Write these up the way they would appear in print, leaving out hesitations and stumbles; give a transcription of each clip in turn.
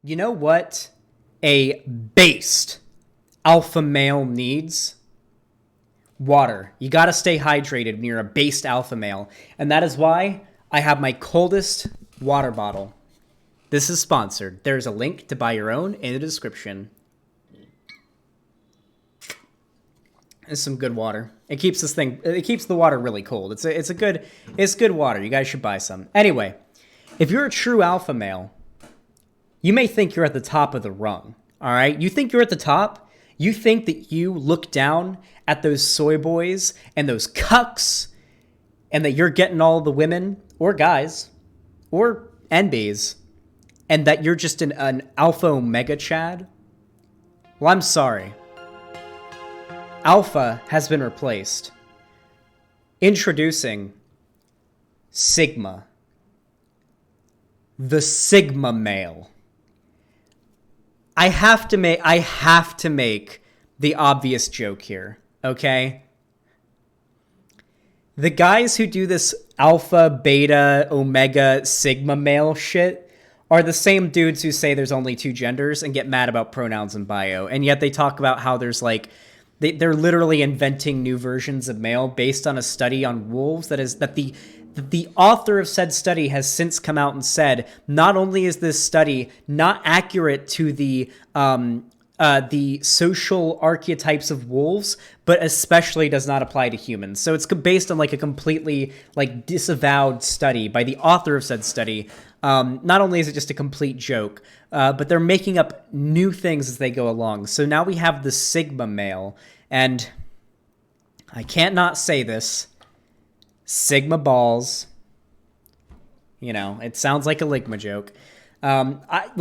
You know what a based alpha male needs? Water. You gotta stay hydrated when you're a based alpha male. And that is why I have my coldest water bottle. This is sponsored. There's a link to buy your own in the description. It's some good water. It keeps the water really cold. It's good water. You guys should buy some. Anyway, if you're a true alpha male, you may think you're at the top of the rung. All right? You think you're at the top? You think that you look down at those soy boys and those cucks and that you're getting all the women or guys or NBs and that you're just an alpha omega chad? Well, I'm sorry. Alpha has been replaced. Introducing Sigma. The Sigma male. I have to make the obvious joke here, okay? The guys who do this alpha, beta, omega, sigma male shit are the same dudes who say there's only two genders and get mad about pronouns in bio. And yet they talk about how there's like, they're literally inventing new versions of male based on a study on wolves that the author of said study has since come out and said, not only is this study not accurate to the social archetypes of wolves, but especially does not apply to humans. So it's based on like a completely like disavowed study by the author of said study. Not only is it just a complete joke, but they're making up new things as they go along. So now we have the Sigma male, and I can't not say this. Sigma balls. You know, it sounds like a Ligma joke. I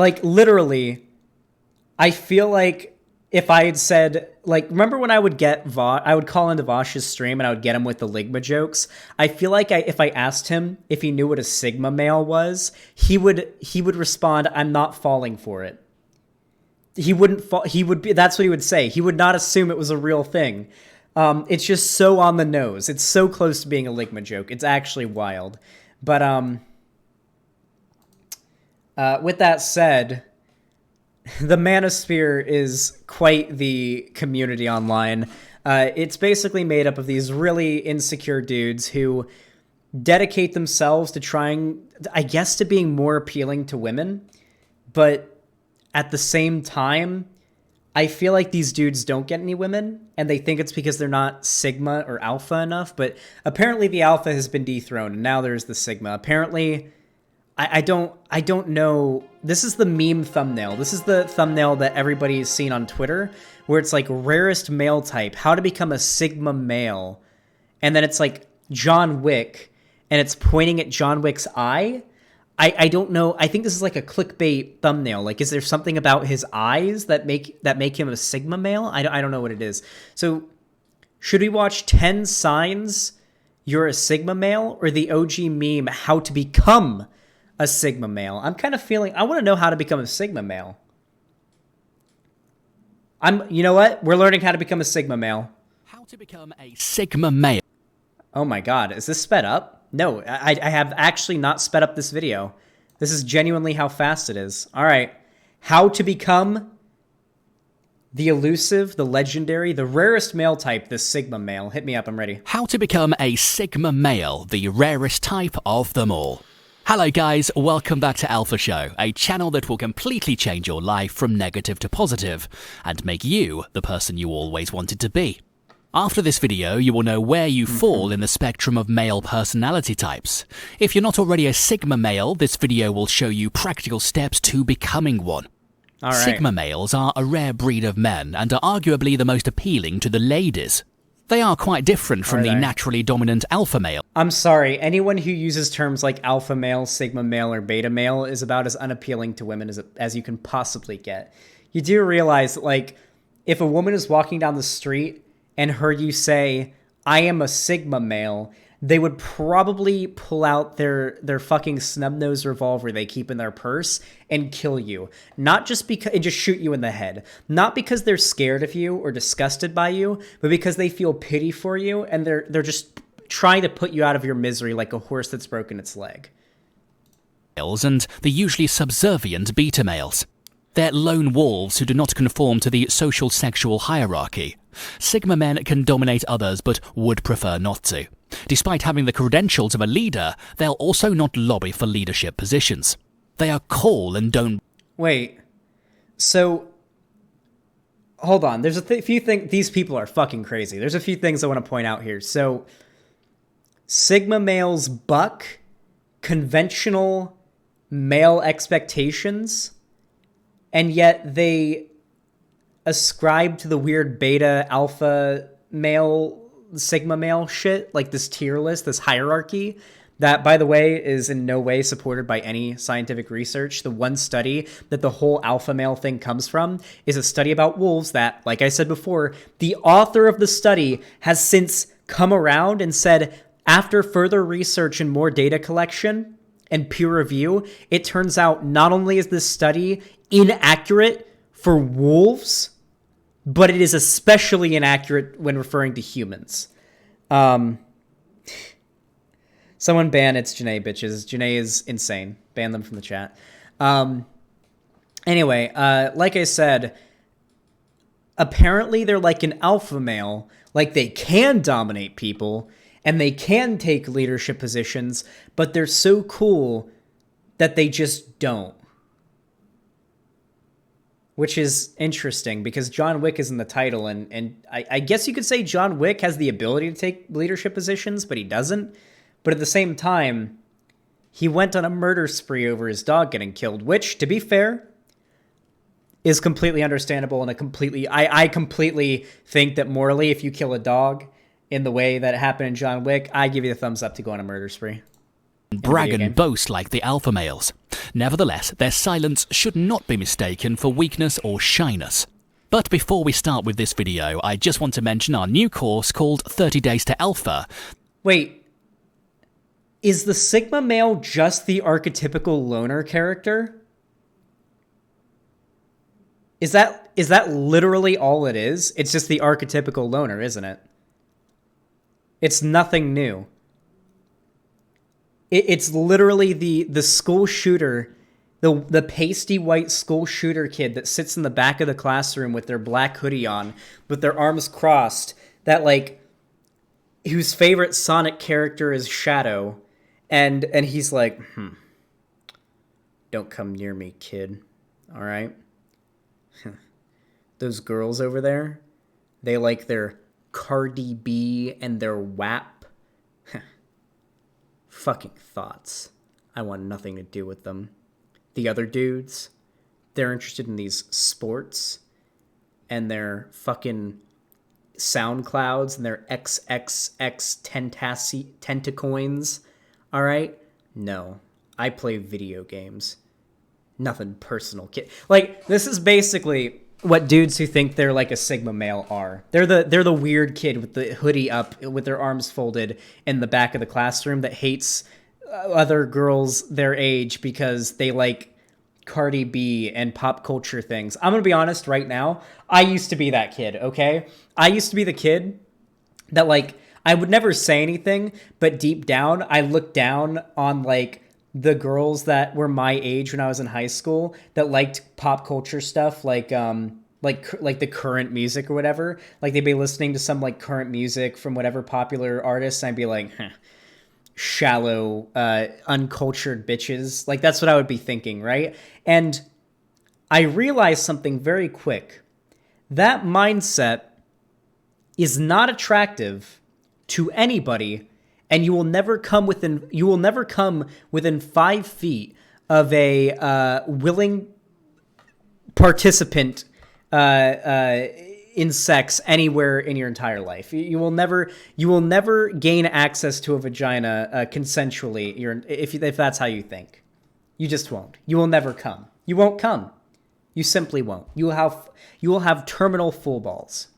feel like if I had said, like, remember when I would I would call into Vosh's stream and I would get him with the Ligma jokes? I feel like if I asked him if he knew what a Sigma male was, he would respond, "I'm not falling for it." He wouldn't fall. That's what he would say. He would not assume it was a real thing. It's just so on the nose. It's so close to being a Ligma joke. It's actually wild. But with that said, the Manosphere is quite the community online. It's basically made up of these really insecure dudes who dedicate themselves to trying, I guess, to being more appealing to women. But at the same time, I feel like these dudes don't get any women, and they think it's because they're not Sigma or Alpha enough. But apparently the Alpha has been dethroned, and now there's the Sigma. Apparently, I don't know. This is the meme thumbnail. This is the thumbnail that everybody's seen on Twitter, where it's like rarest male type, how to become a Sigma male. And then it's like John Wick, and it's pointing at John Wick's eye. I don't know. I think this is like a clickbait thumbnail. Like, is there something about his eyes that make him a Sigma male? I don't know what it is. So should we watch 10 signs you're a Sigma male, or the OG meme, how to become a Sigma male? I'm kind of feeling, I want to know how to become a Sigma male. You know what? We're learning how to become a Sigma male. How to become a Sigma male. Oh my God, is this sped up? No, I have actually not sped up this video. This is genuinely how fast it is. All right. How to become the elusive, the legendary, the rarest male type, the Sigma male. Hit me up, I'm ready. How to become a Sigma male, the rarest type of them all. Hello guys, welcome back to Alpha Show, a channel that will completely change your life from negative to positive, and make you the person you always wanted to be. After this video, you will know where you fall in the spectrum of male personality types. If you're not already a Sigma male, this video will show you practical steps to becoming one. All right. Sigma males are a rare breed of men and are arguably the most appealing to the ladies. They are quite different from the naturally dominant alpha male. I'm sorry, anyone who uses terms like alpha male, Sigma male, or beta male is about as unappealing to women as you can possibly get. You do realize, like, if a woman is walking down the street and heard you say, "I am a Sigma male," they would probably pull out their fucking snub-nosed revolver they keep in their purse and kill you. Not just because, and just shoot you in the head. Not because they're scared of you or disgusted by you, but because they feel pity for you, and they're just trying to put you out of your misery like a horse that's broken its leg. And the usually subservient beta males. They're lone wolves who do not conform to the social sexual hierarchy. Sigma men can dominate others but would prefer not to. Despite having the credentials of a leader, they'll also not lobby for leadership positions. They are cool and don't... Wait. So, hold on. There's a few things... These people are fucking crazy. There's a few things I want to point out here. So, Sigma males buck conventional male expectations, and yet they ascribe to the weird beta alpha male Sigma male shit, like this tier list, this hierarchy that, by the way, is in no way supported by any scientific research. The one study that the whole alpha male thing comes from is a study about wolves that, like I said before, the author of the study has since come around and said, after further research and more data collection and peer review, it turns out not only is this study inaccurate for wolves, but it is especially inaccurate when referring to humans. Someone ban It's Janae, bitches. Janae is insane. Ban them from the chat. Anyway, like I said, apparently they're like an alpha male. Like, they can dominate people, and they can take leadership positions, but they're so cool that they just don't. Which is interesting, because John Wick is in the title, and I guess you could say John Wick has the ability to take leadership positions, but he doesn't. But at the same time, he went on a murder spree over his dog getting killed, which, to be fair, is completely understandable and I completely think that morally, if you kill a dog in the way that it happened in John Wick, I give you the thumbs up to go on a murder spree. Brag and boast like the alpha males. Nevertheless, their silence should not be mistaken for weakness or shyness. But before we start with this video, I just want to mention our new course called 30 Days to Alpha. Wait, is the Sigma male just the archetypical loner character? Is that literally all it is? It's just the archetypical loner, isn't it? It's nothing new. It's literally the school shooter, the pasty white school shooter kid that sits in the back of the classroom with their black hoodie on, with their arms crossed, that, like, whose favorite Sonic character is Shadow, and he's like, don't come near me, kid. All right? Those girls over there, they like their Cardi B and their WAP. Fucking thoughts. I want nothing to do with them. The other dudes, they're interested in these sports and their fucking SoundClouds and their XXX Tentacoins. All right? No. I play video games. Nothing personal, kid. Like, this is basically what dudes who think they're like a Sigma male are. They're the weird kid with the hoodie up, with their arms folded in the back of the classroom that hates other girls their age because they like Cardi B and pop culture things. I'm gonna be honest right now. I used to be that kid, okay? I used to be the kid that, like, I would never say anything, but deep down, I looked down on, like, the girls that were my age when I was in high school that liked pop culture stuff, like the current music or whatever. Like, they'd be listening to some, like, current music from whatever popular artist, and I'd be like, shallow, uncultured bitches. Like, that's what I would be thinking, right? And I realized something very quick. That mindset is not attractive to anybody, and you will never come within 5 feet of a willing participant in sex anywhere in your entire life. You will never gain access to a vagina consensually. If that's how you think, you just won't. You will never come. You won't come. You simply won't. You will have terminal full balls.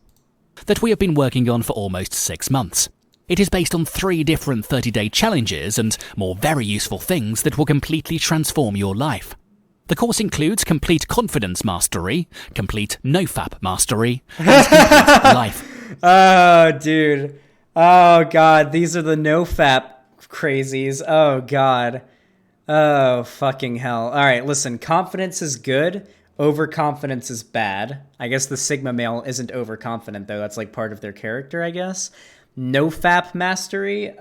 That we have been working on for almost 6 months. It is based on 3 different 30-day challenges and more very useful things that will completely transform your life. The course includes complete confidence mastery, complete nofap mastery, and complete life. Oh, dude. Oh, God. These are the nofap crazies. Oh, God. Oh, fucking hell. All right, listen. Confidence is good. Overconfidence is bad. I guess the Sigma male isn't overconfident, though. That's like part of their character, I guess. NoFap mastery.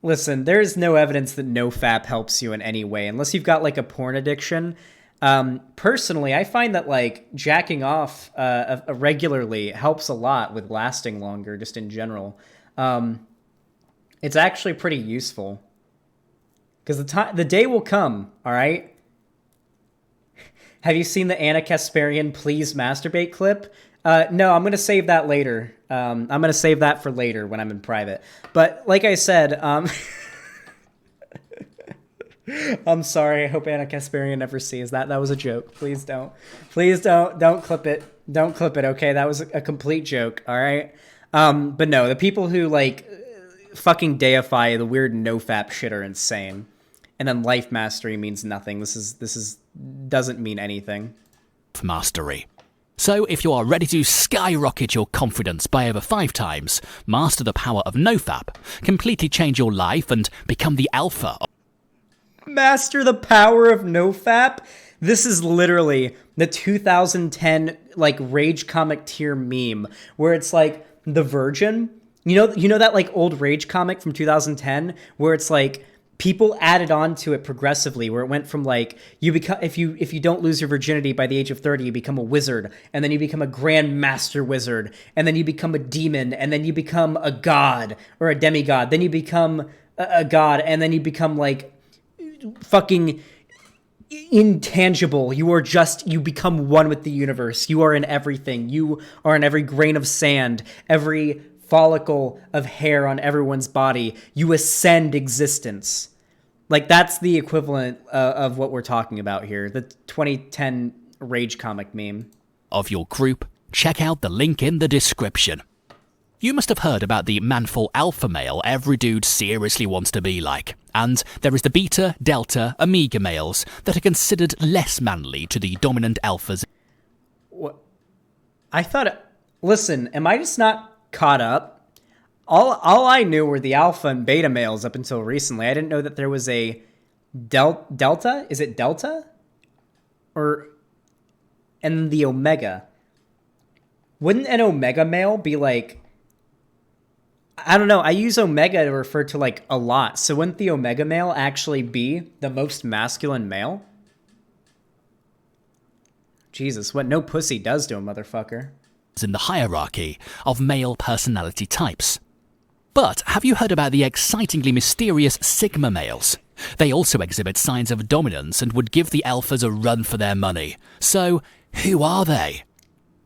Listen, there's no evidence that NoFap helps you in any way, unless you've got like a porn addiction. Personally, I find that like jacking off regularly helps a lot with lasting longer, just in general. It's actually pretty useful. Because the day will come, all right? Have you seen the Anna Kasparian Please Masturbate clip? No, I'm going to save that later. I'm going to save that for later when I'm in private. But like I said, I'm sorry. I hope Anna Kasparian never sees that. That was a joke. Please don't. Please don't clip it. Don't clip it, okay? That was a complete joke, all right? But no, the people who like fucking deify the weird nofap shit are insane. And then life mastery means nothing. This doesn't mean anything. Mastery. So if you are ready to skyrocket your confidence by over 5 times, master the power of nofap, completely change your life, and become the alpha. Master the power of nofap? This is literally the 2010 like rage comic tier meme where it's like the Virgin. You know that like old rage comic from 2010 where it's like people added on to it progressively, where it went from like you become if you don't lose your virginity by the age of 30, you become a wizard, and then you become a grand master wizard, and then you become a demon, and then you become a god or a demigod, then you become a god, and then you become like fucking intangible. You become one with the universe. You are in everything. You are in every grain of sand, every follicle of hair on everyone's body. You ascend existence. Like, that's the equivalent of what we're talking about here. The 2010 rage comic meme. Of your group, check out the link in the description. You must have heard about the manful alpha male every dude seriously wants to be like. And there is the beta, delta, omega males that are considered less manly to the dominant alphas. What? I thought... Listen, am I just not caught up? All I knew were the alpha and beta males up until recently. I didn't know that there was a delta. Is it delta? And the omega. Wouldn't an omega male be like... I don't know. I use omega to refer to like a lot. So wouldn't the omega male actually be the most masculine male? Jesus, what no pussy does to a motherfucker. In the hierarchy of male personality types. But have you heard about the excitingly mysterious Sigma males? They also exhibit signs of dominance and would give the alphas a run for their money. So, who are they?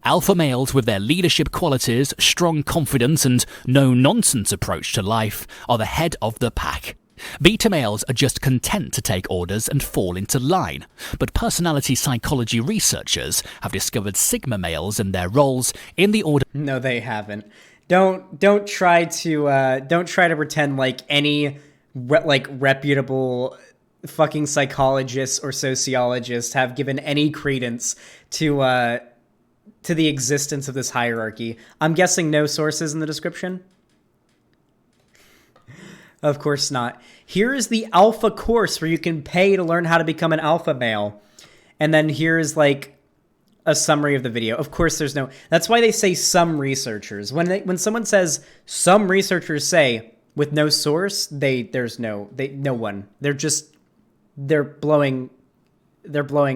Alpha males with their leadership qualities, strong confidence, and no-nonsense approach to life are the head of the pack. Beta males are just content to take orders and fall into line, but personality psychology researchers have discovered Sigma males and their roles in the order. No, they haven't. Don't try to pretend like any reputable fucking psychologists or sociologists have given any credence to the existence of this hierarchy. I'm guessing no sources in the description. Of course not. Here is the alpha course where you can pay to learn how to become an alpha male. And then here's like a summary of the video. Of course there's no... That's why they say some researchers. When someone says some researchers say with no source, there's no one. They're blowing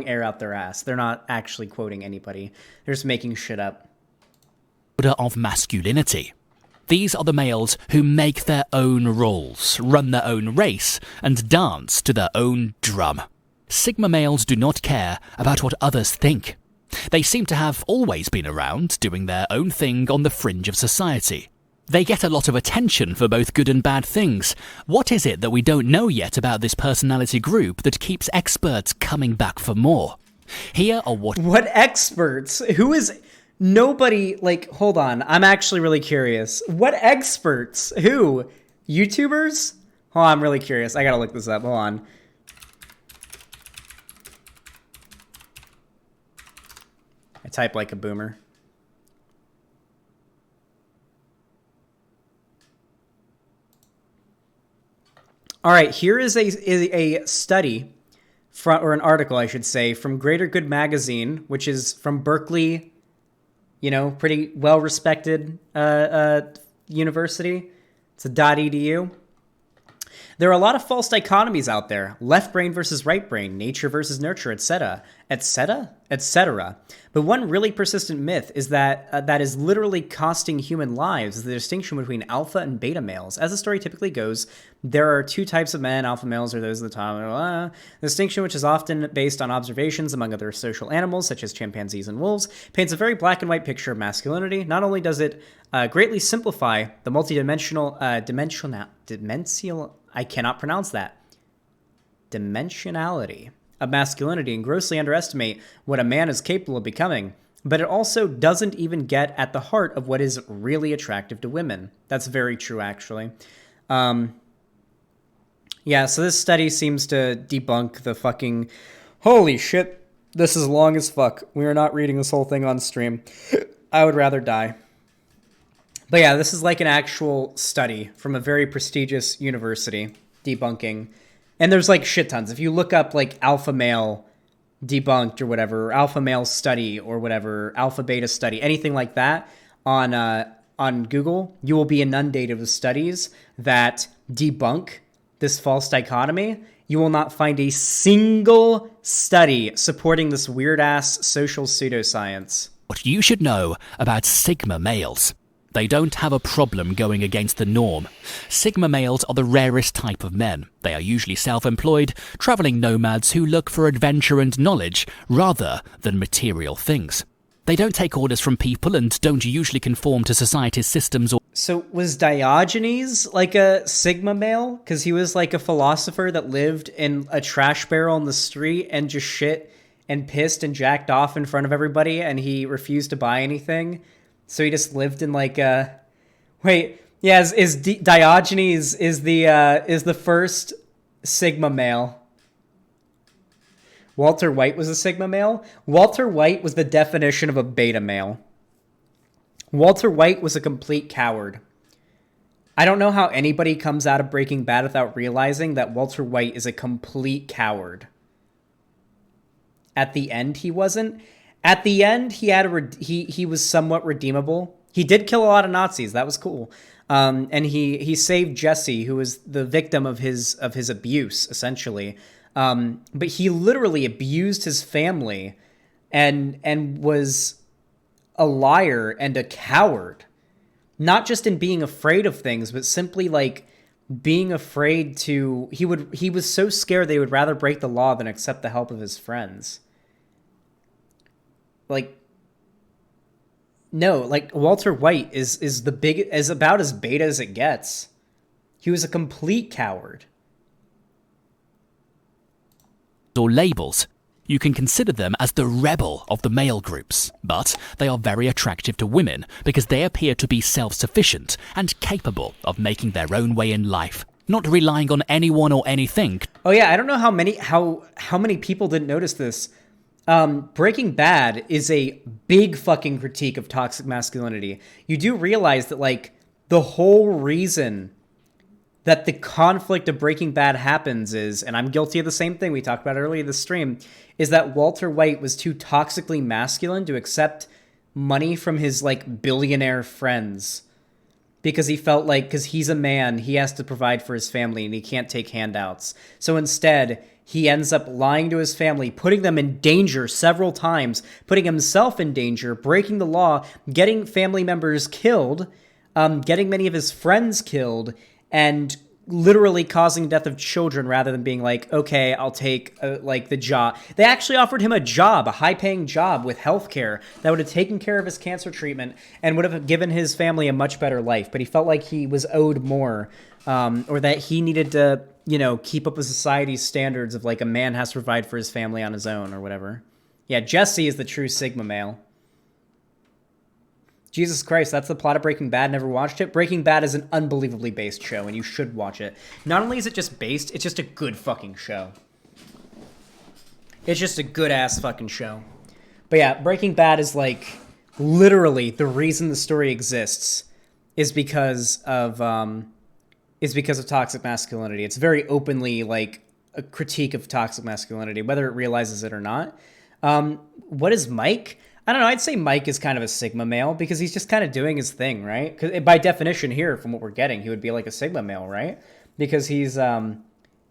air out their ass. They're not actually quoting anybody. They're just making shit up. Order of masculinity. These are the males who make their own rules, run their own race, and dance to their own drum. Sigma males do not care about what others think. They seem to have always been around, doing their own thing on the fringe of society. They get a lot of attention for both good and bad things. What is it that we don't know yet about this personality group that keeps experts coming back for more? Here are what experts? Who is... Nobody, like, hold on. I'm actually really curious. What experts? Who? YouTubers? Hold on, I'm really curious. I gotta look this up. Hold on. I type like a boomer. All right, here is a study or an article, I should say, from Greater Good magazine, which is from Berkeley, pretty well-respected university. It's a .edu. There are a lot of false dichotomies out there. Left brain versus right brain, nature versus nurture, etc., etc., etc. But one really persistent myth is that that is literally costing human lives is the distinction between alpha and beta males. As the story typically goes, there are two types of men. Alpha males are those at the top. The distinction, which is often based on observations among other social animals, such as chimpanzees and wolves, paints a very black and white picture of masculinity. Not only does it greatly simplify the I cannot pronounce that. Dimensionality of masculinity and grossly underestimate what a man is capable of becoming, but it also doesn't even get at the heart of what is really attractive to women. That's very true, actually. So this study seems to debunk the fucking... Holy shit, this is long as fuck. We are not reading this whole thing on stream. I would rather die. But yeah, this is like an actual study from a very prestigious university debunking. And there's like shit tons. If you look up like alpha male debunked or whatever, or alpha male study or whatever, alpha beta study, anything like that on Google, you will be inundated with studies that debunk this false dichotomy. You will not find a single study supporting this weird-ass social pseudoscience. What you should know about Sigma males. They don't have a problem going against the norm. Sigma males are the rarest type of men. They are usually self-employed, travelling nomads who look for adventure and knowledge rather than material things. They don't take orders from people and don't usually conform to society's systems or... So was Diogenes like a Sigma male? Because he was like a philosopher that lived in a trash barrel in the street and just shit and pissed and jacked off in front of everybody, and he refused to buy anything. So he just lived in like a... Wait, yeah, Diogenes is the first Sigma male. Walter White was a Sigma male? Walter White was the definition of a beta male. Walter White was a complete coward. I don't know how anybody comes out of Breaking Bad without realizing that Walter White is a complete coward. At the end, he wasn't. At the end, he was somewhat redeemable. He did kill a lot of Nazis. That was cool. And he saved Jesse, who was the victim of his abuse, essentially. But he literally abused his family and was a liar and a coward. Not just in being afraid of things, but simply like being afraid to... He was so scared they would rather break the law than accept the help of his friends. Like, no, like Walter White is about as beta as it gets. He was a complete coward. Or labels. You can consider them as the rebel of the male groups, but they are very attractive to women because they appear to be self-sufficient and capable of making their own way in life, not relying on anyone or anything. Oh yeah, I don't know how many people didn't notice this. Breaking Bad is a big fucking critique of toxic masculinity. You do realize that, like, the whole reason that the conflict of Breaking Bad happens is, and I'm guilty of the same thing we talked about earlier in the stream, is that Walter White was too toxically masculine to accept money from his, like, billionaire friends. Because he felt like, because he's a man, he has to provide for his family and he can't take handouts. So instead, he ends up lying to his family, putting them in danger several times, putting himself in danger, breaking the law, getting family members killed, getting many of his friends killed, and literally causing the death of children rather than being like, okay, I'll take like the job. They actually offered him a job, a high-paying job with healthcare that would have taken care of his cancer treatment and would have given his family a much better life. But he felt like he was owed more, or that he needed to, keep up with society's standards of like a man has to provide for his family on his own or whatever. Yeah, Jesse is the true Sigma male. Jesus Christ, that's the plot of Breaking Bad. Never watched it. Breaking Bad is an unbelievably based show, and you should watch it. Not only is it just based, it's just a good fucking show. It's just a good-ass fucking show. But yeah, Breaking Bad is like, literally, the reason the story exists is because of toxic masculinity. It's very openly, like, a critique of toxic masculinity, whether it realizes it or not. What is Mike? I don't know. I'd say Mike is kind of a Sigma male because he's just kind of doing his thing, right? Because by definition here, from what we're getting, he would be like a Sigma male, right? Because he's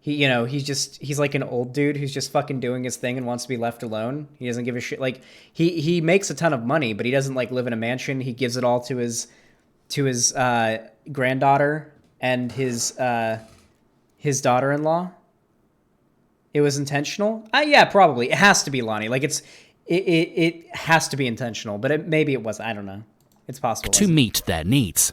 he's like an old dude who's just fucking doing his thing and wants to be left alone. He doesn't give a shit. Like he makes a ton of money, but he doesn't like live in a mansion. He gives it all to his granddaughter and his daughter-in-law. It was intentional? Yeah, probably. It has to be, Lonnie. Like it has to be intentional, but maybe it wasn't. I don't know. It's possible. To meet their needs.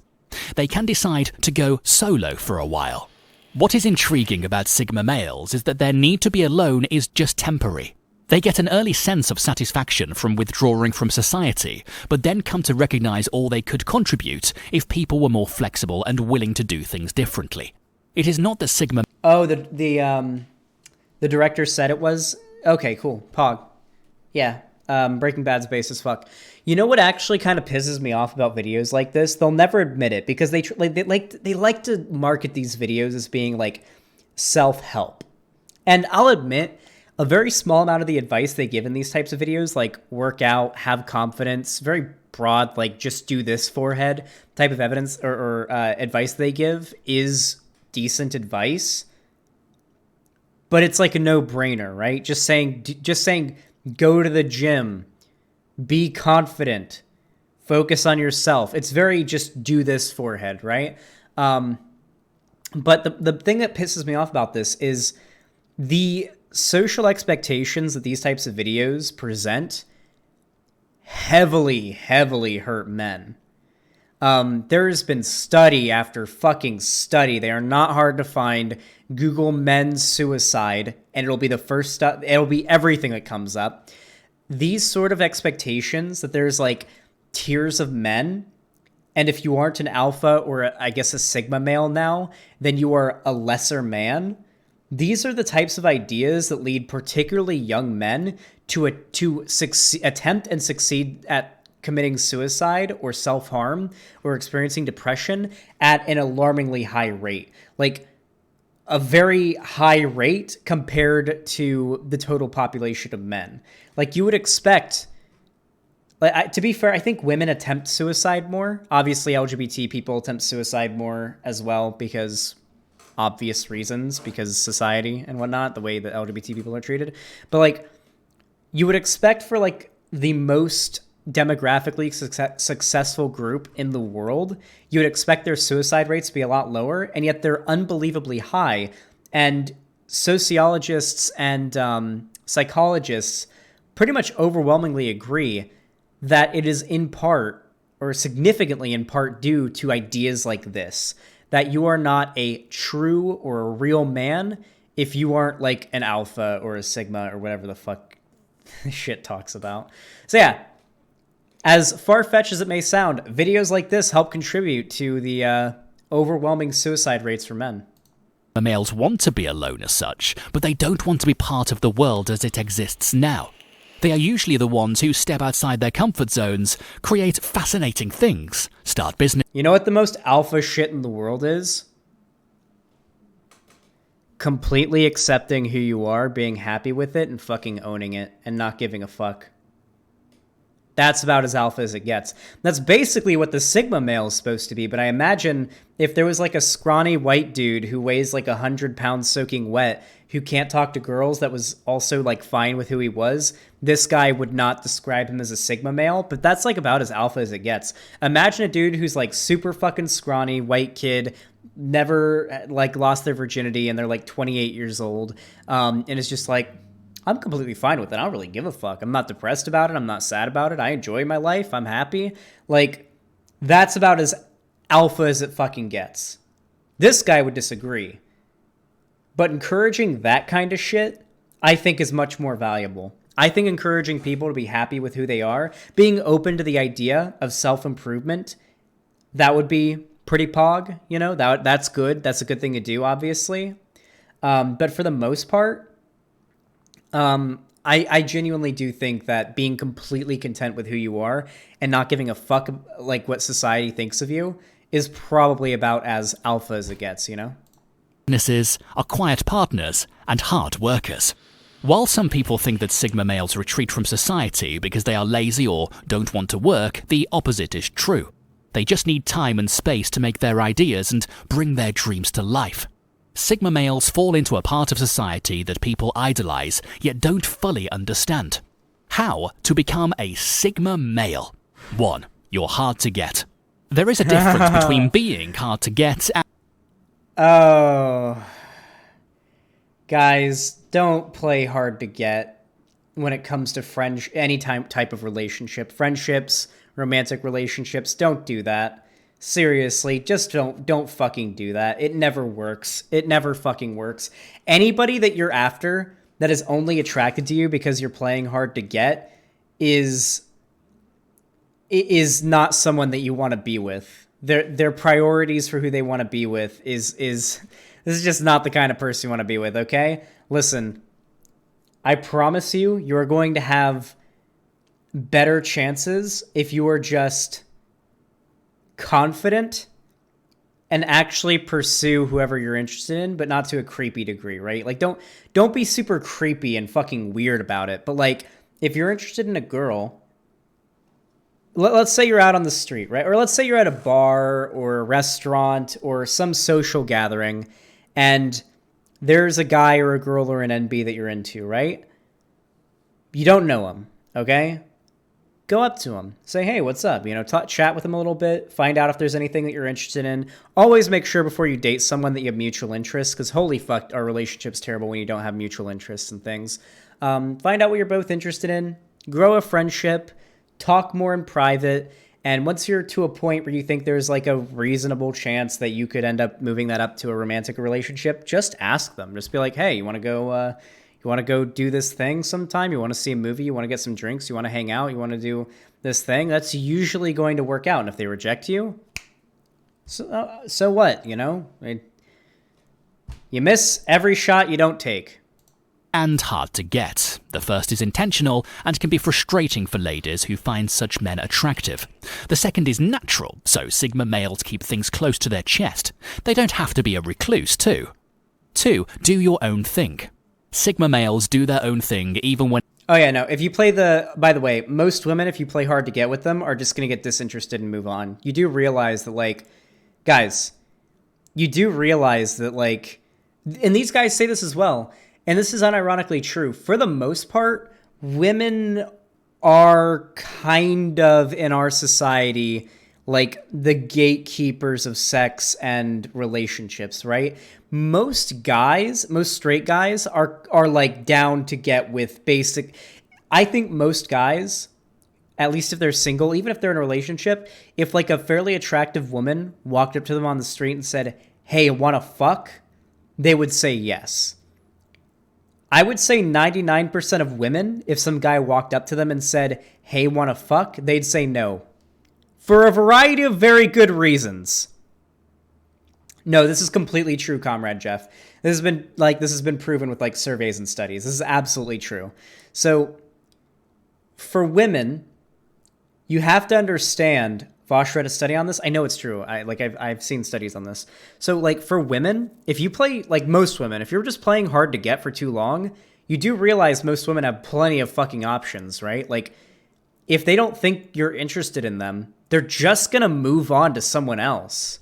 They can decide to go solo for a while. What is intriguing about Sigma males is that their need to be alone is just temporary. They get an early sense of satisfaction from withdrawing from society, but then come to recognize all they could contribute if people were more flexible and willing to do things differently. It is not that Sigma... Oh, the director said it was... Okay, cool. Pog. Yeah. Breaking Bad's base as fuck. You know what actually kind of pisses me off about videos like this? They'll never admit it because they like to market these videos as being like self-help. And I'll admit, a very small amount of the advice they give in these types of videos, like work out, have confidence, very broad, like just do this forehead type of evidence or advice they give is decent advice. But it's like a no-brainer, right? Just saying, go to the gym, be confident, focus on yourself. It's very just do this forehead, right? But the thing that pisses me off about this is the social expectations that these types of videos present heavily hurt men. There's been study after fucking study. They are not hard to find. Google men's suicide, and it'll be the first stuff. It'll be everything that comes up. These sort of expectations that there's like tiers of men, and if you aren't an alpha or I guess a Sigma male now, then you are a lesser man. These are the types of ideas that lead particularly young men to attempt and succeed at committing suicide or self-harm or experiencing depression at an alarmingly high rate. Like a very high rate compared to the total population of men. Like you would expect, to be fair, I think women attempt suicide more. Obviously, LGBT people attempt suicide more as well because obvious reasons, because society and whatnot, the way that LGBT people are treated. But like you would expect for like the most demographically successful group in the world, you would expect their suicide rates to be a lot lower, and yet they're unbelievably high. And sociologists and psychologists pretty much overwhelmingly agree that it is in part, or significantly in part, due to ideas like this, that you are not a true or a real man if you aren't like an alpha or a Sigma or whatever the fuck shit talks about. So yeah, as far-fetched as it may sound, videos like this help contribute to the overwhelming suicide rates for men. Males want to be alone as such, but they don't want to be part of the world as it exists now. They are usually the ones who step outside their comfort zones, create fascinating things, start business. You know what the most alpha shit in the world is? Completely accepting who you are, being happy with it, and fucking owning it, and not giving a fuck. That's about as alpha as it gets. That's basically what the Sigma male is supposed to be, but I imagine if there was like a scrawny white dude who weighs like 100 pounds soaking wet, who can't talk to girls, that was also like fine with who he was, this guy would not describe him as a Sigma male, but that's like about as alpha as it gets. Imagine a dude who's like super fucking scrawny, white kid, never like lost their virginity, and they're like 28 years old, and it's just like, I'm completely fine with it. I don't really give a fuck. I'm not depressed about it. I'm not sad about it. I enjoy my life. I'm happy. Like, that's about as alpha as it fucking gets. This guy would disagree. But encouraging that kind of shit, I think, is much more valuable. I think encouraging people to be happy with who they are, being open to the idea of self-improvement, that would be pretty pog, you know? That's good. That's a good thing to do, obviously. But for the most part, I genuinely do think that being completely content with who you are and not giving a fuck like what society thinks of you is probably about as alpha as it gets, you know? Witnesses are quiet partners and hard workers. While some people think that Sigma males retreat from society because they are lazy or don't want to work, the opposite is true. They just need time and space to make their ideas and bring their dreams to life. Sigma males fall into a part of society that people idolize yet don't fully understand. How to become a Sigma male? 1. You're hard to get. There is a difference between being hard to get and... Oh. Guys, don't play hard to get when it comes to any type of relationship. Friendships, romantic relationships, don't do that. Seriously, just don't fucking do that. It never works. It never fucking works. Anybody that you're after that is only attracted to you because you're playing hard to get is not someone that you want to be with. Their priorities for who they want to be with is this is just not the kind of person you want to be with, okay? Listen, I promise you are going to have better chances if you are just confident and actually pursue whoever you're interested in, but not to a creepy degree, right? Like, don't be super creepy and fucking weird about it. But like, if you're interested in a girl, let's say you're out on the street, right? Or let's say you're at a bar or a restaurant or some social gathering, and there's a guy or a girl or an NB that you're into, right? You don't know him, okay? Go up to him. Say, hey, what's up? Chat with him a little bit. Find out if there's anything that you're interested in. Always make sure before you date someone that you have mutual interests, because holy fuck, our relationship's terrible when you don't have mutual interests and things. Find out what you're both interested in. Grow a friendship. Talk more in private. And once you're to a point where you think there's like a reasonable chance that you could end up moving that up to a romantic relationship, just ask them. Just be like, hey, you want to go do this thing sometime? You want to see a movie? You want to get some drinks? You want to hang out? You want to do this thing? That's usually going to work out. And if they reject you, so what? You miss every shot you don't take. And hard to get. The first is intentional and can be frustrating for ladies who find such men attractive. The second is natural, so Sigma males keep things close to their chest. They don't have to be a recluse too. 2. Do your own thing. Sigma males do their own thing even when... Oh yeah, no, if you play by the way, most women, if you play hard to get with them, are just going to get disinterested and move on. You do realize that, like, guys, you do realize that, like, and these guys say this as well, and this is unironically true. For the most part, women are kind of, in our society, like the gatekeepers of sex and relationships, right? Most straight guys are like down to get with basic. I think most guys, at least if they're single, even if they're in a relationship, if like a fairly attractive woman walked up to them on the street and said, hey, wanna fuck? They would say yes. I would say 99% of women, if some guy walked up to them and said, hey, wanna fuck? They'd say no. For a variety of very good reasons. No, this is completely true, Comrade Jeff. This has been proven with like surveys and studies. This is absolutely true. So for women, you have to understand, Vosh read a study on this. I know it's true. I've seen studies on this. So like for women, if you play, like most women, if you're just playing hard to get for too long, you do realize most women have plenty of fucking options, right? Like if they don't think you're interested in them, they're just going to move on to someone else.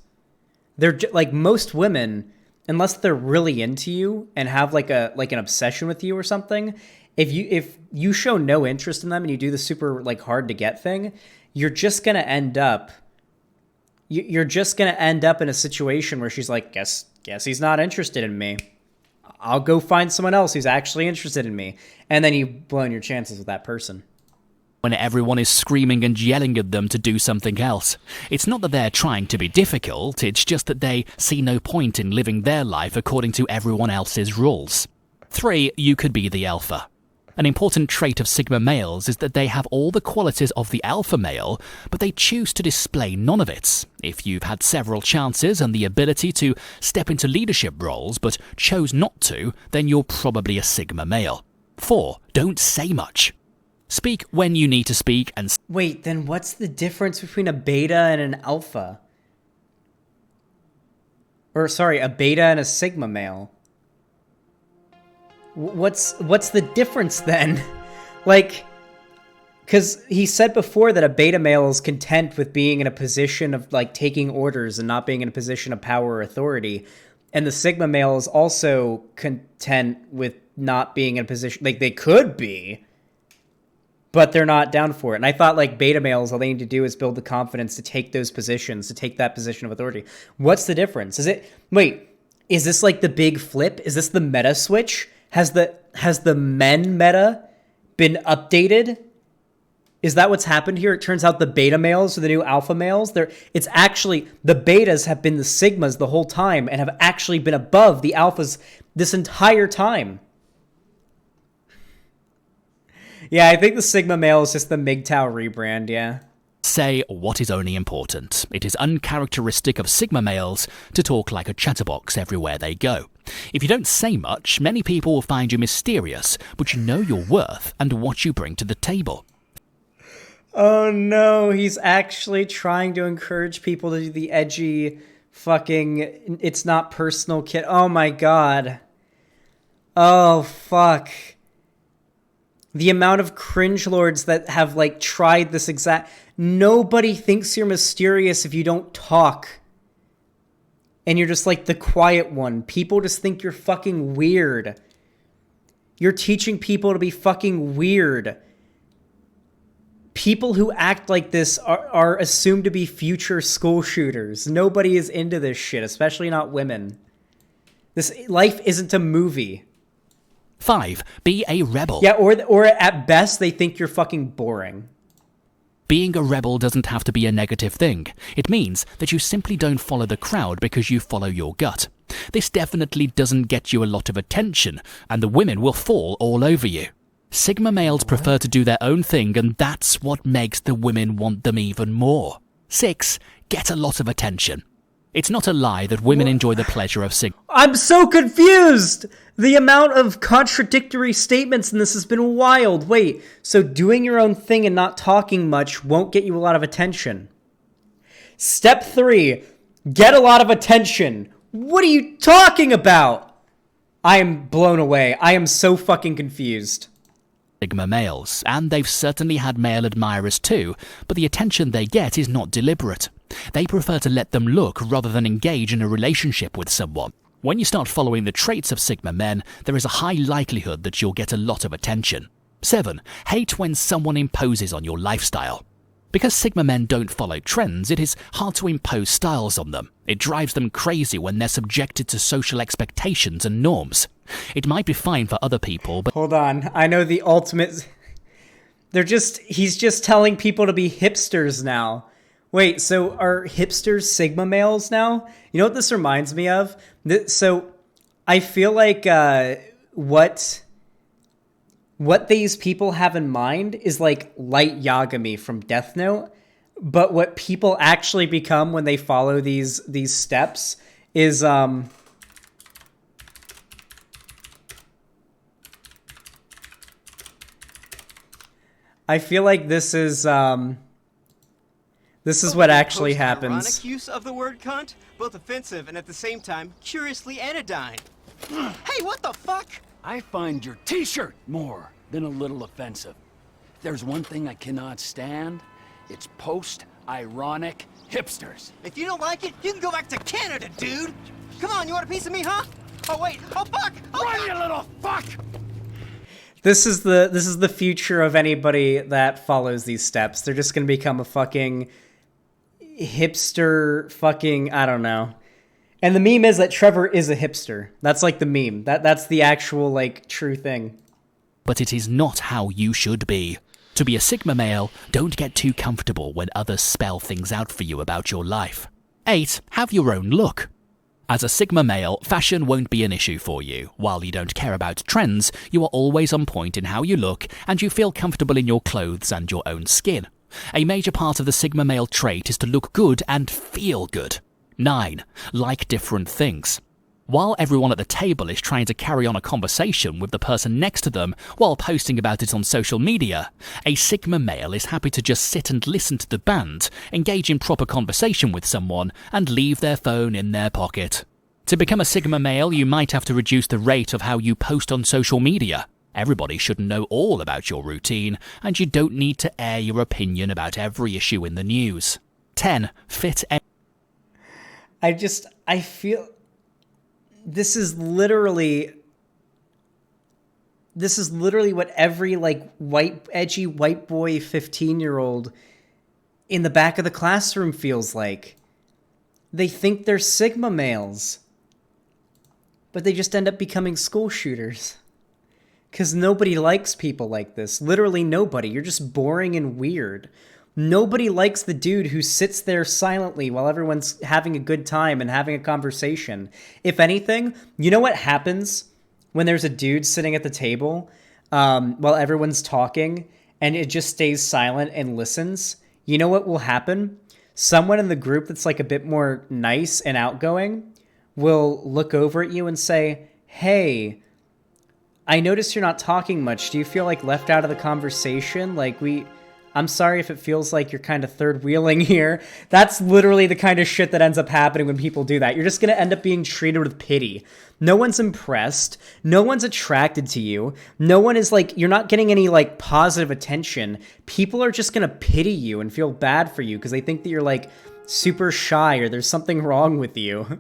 They're like most women, unless they're really into you and have like an obsession with you or something, if you show no interest in them and you do the super like hard to get thing, you're just going to end up in a situation where she's like, guess he's not interested in me. I'll go find someone else who's actually interested in me. And then you've blown your chances with that person. When everyone is screaming and yelling at them to do something else. It's not that they're trying to be difficult, it's just that they see no point in living their life according to everyone else's rules. 3. You could be the alpha. An important trait of Sigma males is that they have all the qualities of the alpha male, but they choose to display none of it. If you've had several chances and the ability to step into leadership roles but chose not to, then you're probably a Sigma male. 4. Don't say much. Speak when you need to speak and... Wait, then what's the difference between a beta and an alpha? Or sorry, a beta and a sigma male. What's the difference then? Like, because he said before that a beta male is content with being in a position of, like, taking orders and not being in a position of power or authority. And the sigma male is also content with not being in a position, like, they could be, but they're not down for it. And I thought, like, beta males, all they need to do is build the confidence to take those positions, to take that position of authority. What's the difference? Is this like the big flip? Is this the meta switch? Has the men meta been updated? Is that what's happened here? It turns out the beta males are the new alpha males. It's actually, the betas have been the sigmas the whole time and have actually been above the alphas this entire time. Yeah, I think the sigma male is just the MGTOW rebrand, yeah. Say what is only important. It is uncharacteristic of sigma males to talk like a chatterbox everywhere they go. If you don't say much, many people will find you mysterious, but you know your worth and what you bring to the table. Oh no, he's actually trying to encourage people to do the edgy fucking it's not personal kid. Oh my god. Oh fuck. The amount of cringelords that have, like, tried this exact... Nobody thinks you're mysterious if you don't talk. And you're just, like, the quiet one. People just think you're fucking weird. You're teaching people to be fucking weird. People who act like this are assumed to be future school shooters. Nobody is into this shit, especially not women. This life isn't a movie. 5. Be a rebel. Yeah, or at best, they think you're fucking boring. Being a rebel doesn't have to be a negative thing. It means that you simply don't follow the crowd because you follow your gut. This definitely doesn't get you a lot of attention, and the women will fall all over you. Sigma males prefer to do their own thing, and that's what makes the women want them even more. 6. Get a lot of attention. It's not a lie that women enjoy the pleasure of Sigma. I'm so confused! The amount of contradictory statements in this has been wild. Wait, so doing your own thing and not talking much won't get you a lot of attention. Step 3, get a lot of attention. What are you talking about? I am blown away. I am so fucking confused. Sigma males, and they've certainly had male admirers too, but the attention they get is not deliberate. They prefer to let them look rather than engage in a relationship with someone. When you start following the traits of Sigma men, there is a high likelihood that you'll get a lot of attention. 7. Hate when someone imposes on your lifestyle. Because Sigma men don't follow trends, it is hard to impose styles on them. It drives them crazy when they're subjected to social expectations and norms. It might be fine for other people, but... Hold on, I know the ultimate... He's just telling people to be hipsters now. Wait, so are hipsters Sigma males now? You know what this reminds me of? So I feel like what these people have in mind is like Light Yagami from Death Note, but what people actually become when they follow these steps is I feel like this is what actually happens. Ironic use of the word cunt, both offensive and at the same time curiously anodyne. Hey, what the fuck? I find your t-shirt more than a little offensive. If there's one thing I cannot stand, it's post-ironic hipsters. If you don't like it, you can go back to Canada, dude. Come on, you want a piece of me, huh? Oh wait, oh fuck! Oh, Run, you little fuck! This is the future of anybody that follows these steps. They're just gonna become a fucking hipster fucking, I don't know. And the meme is that Trevor is a hipster. That's like the meme. That's the actual, like, true thing. But it is not how you should be. To be a Sigma male, don't get too comfortable when others spell things out for you about your life. 8. Have your own look. As a Sigma male, fashion won't be an issue for you. While you don't care about trends, you are always on point in how you look, and you feel comfortable in your clothes and your own skin. A major part of the Sigma male trait is to look good and feel good. 9. Like different things. While everyone at the table is trying to carry on a conversation with the person next to them while posting about it on social media, a Sigma male is happy to just sit and listen to the band, engage in proper conversation with someone, and leave their phone in their pocket. To become a Sigma male, you might have to reduce the rate of how you post on social media. Everybody should know all about your routine, and you don't need to air your opinion about every issue in the news. 10. Fit. I feel this is literally what every like edgy white boy 15-year-old in the back of the classroom feels like. They think they're Sigma males, but they just end up becoming school shooters. Because nobody likes people like this. Literally nobody. You're just boring and weird. Nobody likes the dude who sits there silently while everyone's having a good time and having a conversation. If anything, you know what happens when there's a dude sitting at the table while everyone's talking and it just stays silent and listens? You know what will happen? Someone in the group that's like a bit more nice and outgoing will look over at you and say, "Hey, I noticed you're not talking much. Do you feel like left out of the conversation? I'm sorry if it feels like you're kind of third wheeling here." That's literally the kind of shit that ends up happening when people do that. You're just going to end up being treated with pity. No one's impressed. No one's attracted to you. No one is you're not getting any positive attention. People are just going to pity you and feel bad for you because they think that you're super shy or there's something wrong with you.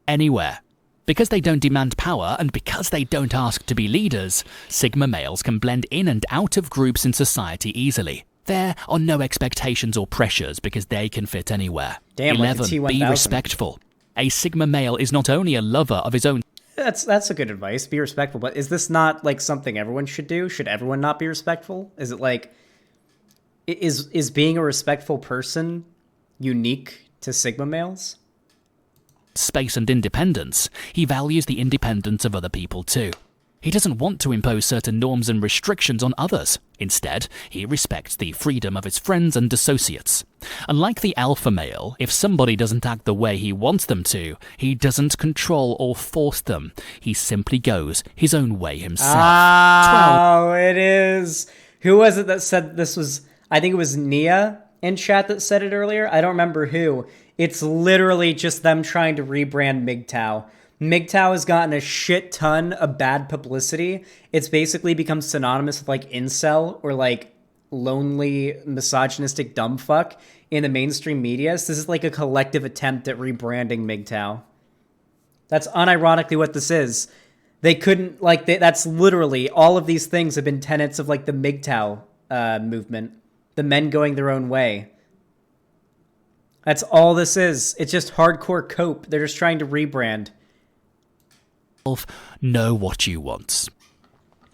Anywhere. Because they don't demand power and because they don't ask to be leaders, Sigma males can blend in and out of groups in society easily. There are no expectations or pressures because they can fit anywhere. Damn, 11. like a T1000. Be respectful. A Sigma male is not only a lover of his own... That's a good advice. Be respectful. But is this not something everyone should do? Should everyone not be respectful? Is it is being a respectful person unique to Sigma males? Space and independence, he values the independence of other people too. He doesn't want to impose certain norms and restrictions on others. Instead, he respects the freedom of his friends and associates. Unlike the alpha male, if somebody doesn't act the way he wants them to, he doesn't control or force them. He simply goes his own way himself. Oh, it is. Who was it that said this was... I think it was Nia in chat that said it earlier. I don't remember who. It's literally just them trying to rebrand MGTOW. MGTOW has gotten a shit ton of bad publicity. It's basically become synonymous with incel or lonely, misogynistic dumbfuck in the mainstream media. So this is a collective attempt at rebranding MGTOW. That's unironically what this is. They couldn't, that's literally, all of these things have been tenets of the MGTOW movement. The men going their own way. That's all this is. It's just hardcore cope. They're just trying to rebrand. Know what you want.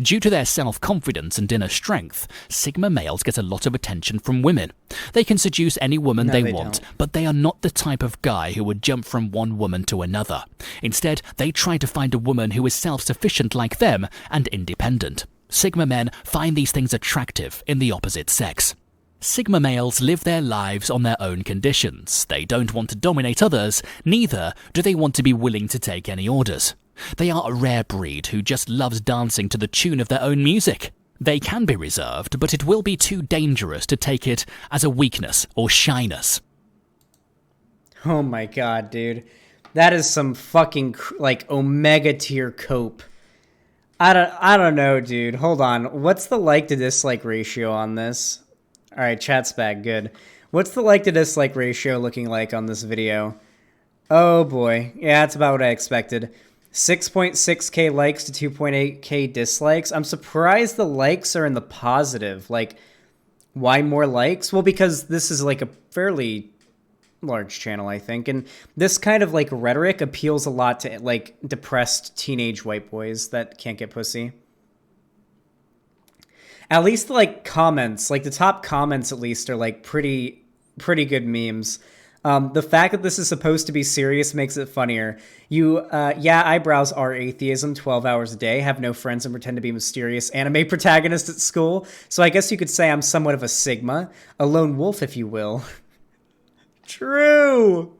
Due to their self-confidence and inner strength, Sigma males get a lot of attention from women. They can seduce any woman they want, but they are not the type of guy who would jump from one woman to another. Instead, they try to find a woman who is self-sufficient like them and independent. Sigma men find these things attractive in the opposite sex. Sigma males live their lives on their own conditions. They don't want to dominate others, neither do they want to be willing to take any orders. They are a rare breed who just loves dancing to the tune of their own music. They can be reserved, but it will be too dangerous to take it as a weakness or shyness. Oh my god, dude. That is some fucking, Omega tier cope. I don't know, dude. Hold on. What's the like to dislike ratio on this? Alright, chat's back. Good. What's the like to dislike ratio looking like on this video? Oh boy. Yeah, that's about what I expected. 6.6k likes to 2.8k dislikes. I'm surprised the likes are in the positive. Why more likes? Well, because this is a fairly large channel, I think. And this kind of rhetoric appeals a lot to depressed teenage white boys that can't get pussy. At least comments, the top comments at least are pretty good memes. The fact that this is supposed to be serious makes it funnier. Yeah, eyebrows are atheism 12 hours a day, have no friends and pretend to be mysterious anime protagonist at school. So I guess you could say I'm somewhat of a Sigma, a lone wolf if you will. True!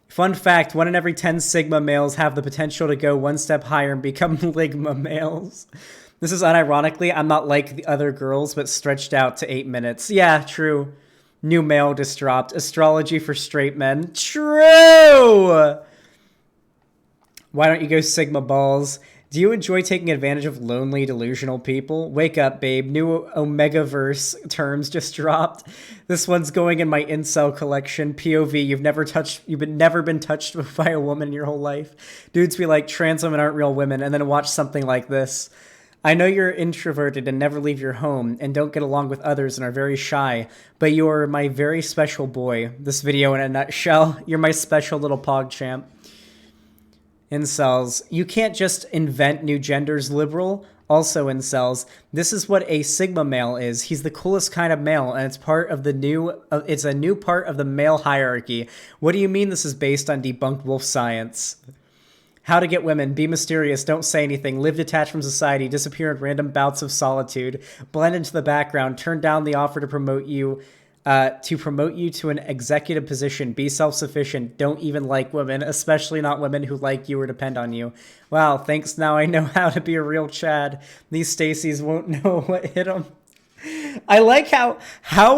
Fun fact, 1 in every 10 Sigma males have the potential to go one step higher and become Ligma males. This is unironically, I'm not like the other girls, but stretched out to 8 minutes. Yeah, true. New mail just dropped. Astrology for straight men. True! Why don't you go Sigma balls? Do you enjoy taking advantage of lonely, delusional people? Wake up, babe. New Omegaverse terms just dropped. This one's going in my incel collection. POV, you've never been touched by a woman in your whole life. Dudes be like, trans women aren't real women, and then watch something like this. I know you're introverted and never leave your home and don't get along with others and are very shy, but you're my very special boy. This video in a nutshell. You're my special little pog champ. Incels. You can't just invent new genders, liberal. Also incels. This is what a Sigma male is. He's the coolest kind of male, and it's part of the it's a new part of the male hierarchy. What do you mean this is based on debunked wolf science? How to get women. Be mysterious. Don't say anything. Live detached from society. Disappear in random bouts of solitude. Blend into the background. Turn down the offer to promote you to an executive position. Be self-sufficient. Don't even like women, especially not women who like you or depend on you. Wow, thanks. Now I know how to be a real Chad. These Stacys won't know what hit them. I like how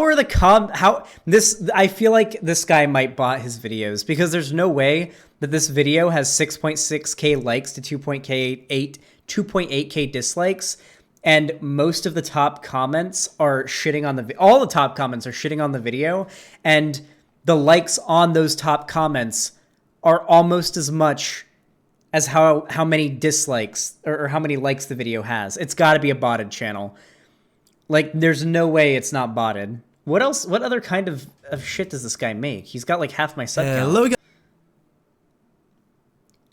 are the I feel like this guy might bot his videos, because there's no way that this video has 6.6k likes to 2.8k dislikes. And most of the top comments are shitting on all the top comments are shitting on the video, and the likes on those top comments are almost as much as how many dislikes or how many likes the video has. It's got to be a botted channel. Like, there's no way it's not botted. What else? What other kind of shit does this guy make? He's got like half my sub count.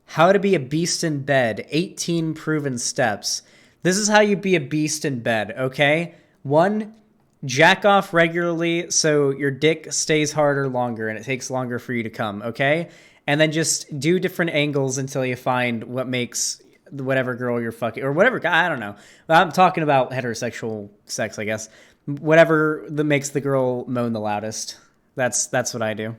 How to be a beast in bed. 18 proven steps. This is how you be a beast in bed, okay? 1, jack off regularly so your dick stays harder longer and it takes longer for you to come, okay? And then just do different angles until you find what makes whatever girl you're fucking, or whatever guy, I don't know. I'm talking about heterosexual sex, I guess. Whatever that makes the girl moan the loudest. That's what I do.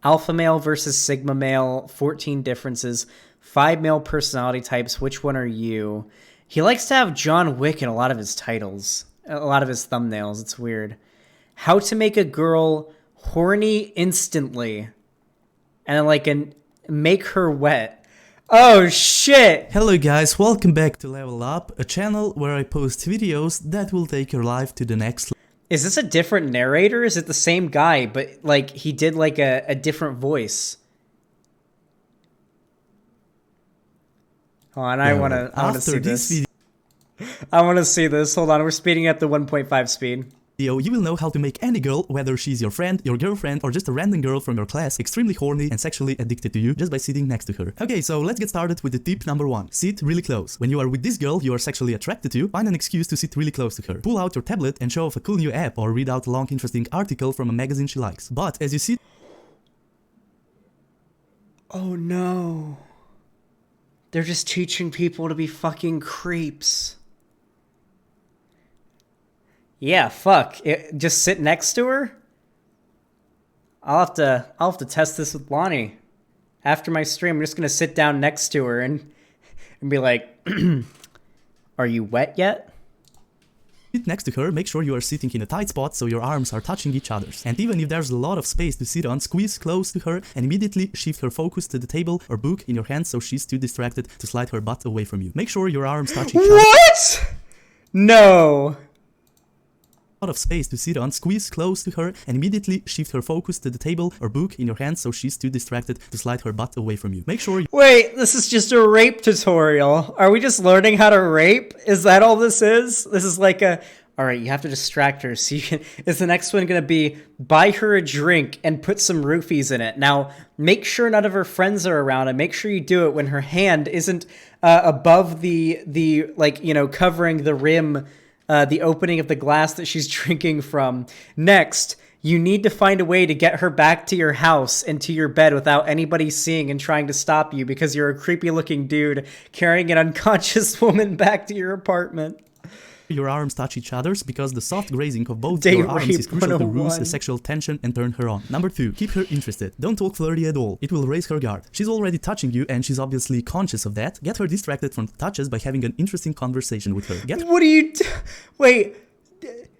Alpha male versus Sigma male, 14 differences. 5 male personality types. Which one are you? He likes to have John Wick in a lot of his titles, a lot of his thumbnails. It's weird. How to make a girl horny instantly, and make her wet. Oh shit! Hello guys, welcome back to Level Up, a channel where I post videos that will take your life to the next level. Is this a different narrator? Is it the same guy, but like he did like a different voice? Oh, and I want to see this. I want to see this. Hold on, we're speeding at the 1.5 speed. You will know how to make any girl, whether she's your friend, your girlfriend, or just a random girl from your class, extremely horny and sexually addicted to you just by sitting next to her. Okay, so let's get started with the tip number 1. Sit really close. When you are with this girl you are sexually attracted to, find an excuse to sit really close to her. Pull out your tablet and show off a cool new app, or read out a long interesting article from a magazine she likes. But as you sit... Oh no. They're just teaching people to be fucking creeps. Yeah, fuck. Just sit next to her? I'll have to test this with Lonnie. After my stream, I'm just gonna sit down next to her and be like, are you wet yet? Next to her, make sure you are sitting in a tight spot so your arms are touching each other's. And even if there's a lot of space to sit on, squeeze close to her and immediately shift her focus to the table or book in your hand so she's too distracted to slide her butt away from you. Make sure your arms touch each other. What? No. A lot of space to sit on, squeeze close to her and immediately shift her focus to the table or book in your hand so she's too distracted to slide her butt away from you. Make sure you... Wait, this is just a rape tutorial. Are we just learning how to rape? Is that all this is? This is like a... Alright, you have to distract her so you can... Is the next one gonna be buy her a drink and put some roofies in it? Now, make sure none of her friends are around and make sure you do it when her hand isn't above the like, you know, covering the rim, the opening of the glass that she's drinking from. Next, you need to find a way to get her back to your house and to your bed without anybody seeing and trying to stop you because you're a creepy looking dude carrying an unconscious woman back to your apartment. Your arms touch each other's because the soft grazing of both your arms is crucial to release the sexual tension and turn her on. Number 2, keep her interested. Don't talk flirty at all. It will raise her guard. She's already touching you and she's obviously conscious of that. Get her distracted from the touches by having an interesting conversation with her. What do you do? Wait,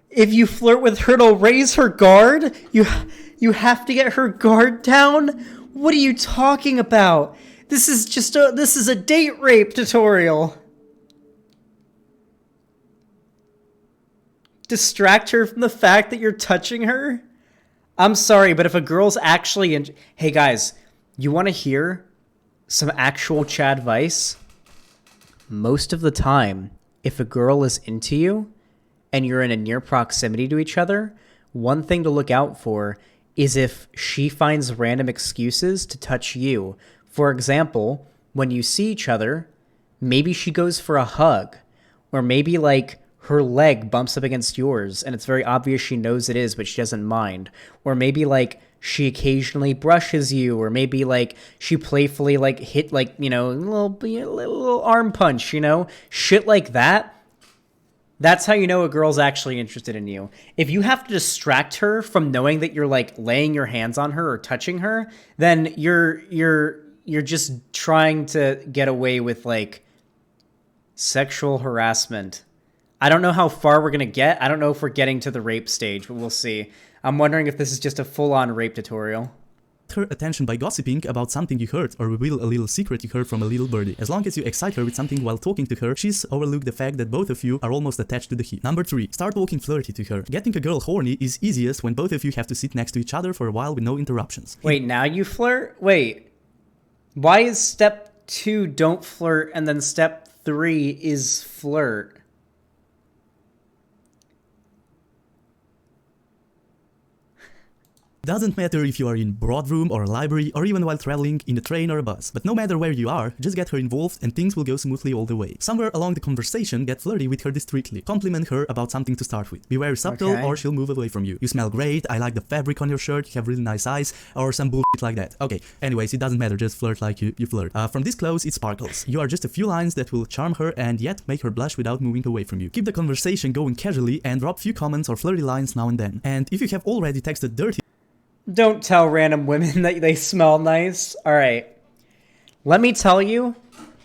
if you flirt with her, it'll raise her guard? You have to get her guard down? What are you talking about? This is a date rape tutorial. Distract her from the fact that you're touching her? I'm sorry, but if a girl's actually hey guys, you want to hear some actual Chad advice? Most of the time, if a girl is into you and you're in a near proximity to each other, one thing to look out for is if she finds random excuses to touch you. For example, when you see each other, maybe she goes for a hug, or maybe like her leg bumps up against yours and it's very obvious she knows it is, but she doesn't mind. Or maybe like she occasionally brushes you, or maybe like she playfully like hit like, you know, a little arm punch, you know, shit like that. That's how you know a girl's actually interested in you. If you have to distract her from knowing that you're like laying your hands on her or touching her, then you're just trying to get away with like sexual harassment. I don't know how far we're going to get. I don't know if we're getting to the rape stage, but we'll see. I'm wondering if this is just a full-on rape tutorial. Her attention by gossiping about something you heard or reveal a little secret you heard from a little birdie. As long as you excite her with something while talking to her, she's overlooked the fact that both of you are almost attached to the heat. Number 3. Start walking flirty to her. Getting a girl horny is easiest when both of you have to sit next to each other for a while with no interruptions. Wait, now you flirt? Wait. Why is step 2 don't flirt and then step 3 is flirt? Doesn't matter if you are in boardroom or a library or even while traveling in a train or a bus. But no matter where you are, just get her involved and things will go smoothly all the way. Somewhere along the conversation, get flirty with her discreetly. Compliment her about something to start with. Be very subtle or she'll move away from you. You smell great, I like the fabric on your shirt, you have really nice eyes, or some bullshit like that. Okay, anyways, it doesn't matter, just flirt like you flirt. From this close, it sparkles. You are just a few lines that will charm her and yet make her blush without moving away from you. Keep the conversation going casually and drop few comments or flirty lines now and then. And if you have already texted dirty, don't tell random women that they smell nice. All right. Let me tell you